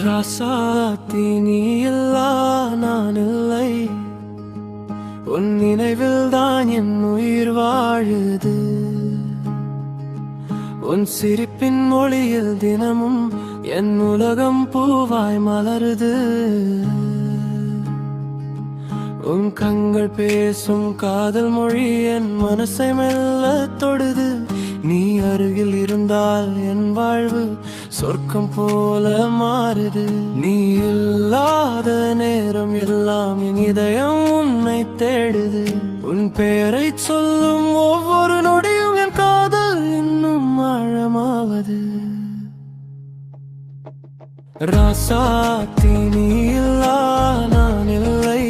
ராசாத்தி நீ இல்லா நான் இல்லை, உன் நினைவில் தான் என் உயிர் வாழுது. உன் சிரிப்பின் மொழியில் தினமும் என் உலகம் பூவாய் மலருது. உன் கண்கள் பேசும் காதல் மொழி என் மனசை மெல்ல தொடுது. நீ அருகில் இருந்தால் என் வாழ்வு சொர்க்கம் போல மாறுது. நீ இல்லாத நேரம் எல்லாம் என் இதயம் உன்னை தேடுது. உன் பெயரை சொல்லும் ஒவ்வொரு நொடியும் என் காதல் இன்னும் ஆழமாவது. ராசாத்தி நீ இல்லா நான் இல்லை,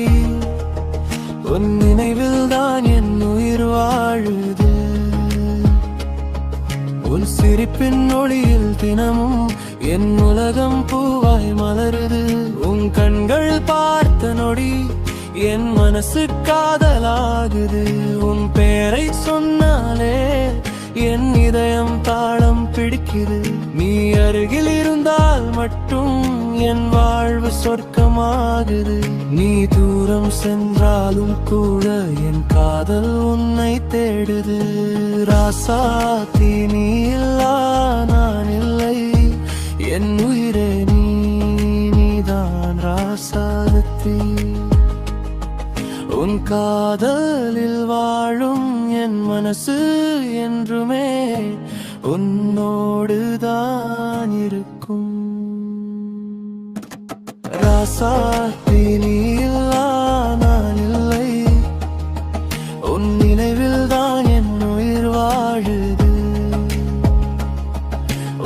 உன் நினைவில் தான் என் உயிர் வாழுது. உன் சிரிப்பின் ஒளியில் தினமும் என் உலகம் பூவாய் மலருது. உன் கண்கள் பார்த்த நொடி என் மனசு காதலாகுது. உன் பெயரை சொன்னாலே என் இதயம் தாளம் பிடிக்குது. நீ அருகில் இருந்தால் மட்டும் என் வாழ்வு சொர்க்கமாகுது. நீ தூரம் சென்றாலும் கூட என் காதல் உன்னை தேடுது. ராசாத்தி நீ இல்லா நான் இல்லை, என் உயிரே நீதான் ராசாத்தி. உன் காதலில் வாழும் என் மனசு என்றுமே உன்னோடுதான் இருக்கும். ராசாத்தி நீ இல்லா நான் இல்லை, உன் நினைவில் தான் என் உயிர் வாழுது.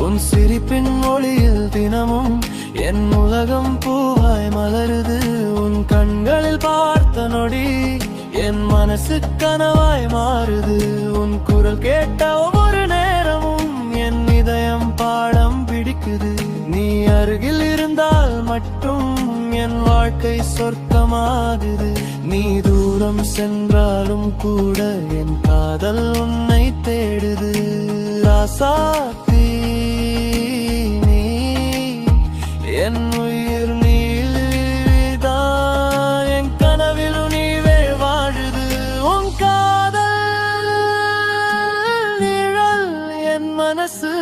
உன் சிரிப்பின் மொழியில் தினமும் என் உலகம் பூவாய் மலருது. உன் கண்களில் பார்த்த நொடி என் மனசு கனவாய் மாறுது. உன் குரல் கேட்ட ஒவ்வொரு நேரமும் என் இதயம் பாடம் பிடிக்குது. நீ அருகில் இருந்தால் மட்டும் என் வாழ்க்கை சொர்க்கமாகுது. நீ தூரம் சென்றாலும் கூட என் காதல் உன்னை தேடுது. ராசாத்தி நீ என் உயிர் நீதான், என் கனவில் நீவே வாழுது. உன் காதல் நிழல் என் மனசு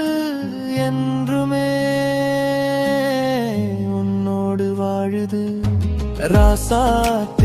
என்றுமே உன்னோடு வாழுது. ராசாத்தி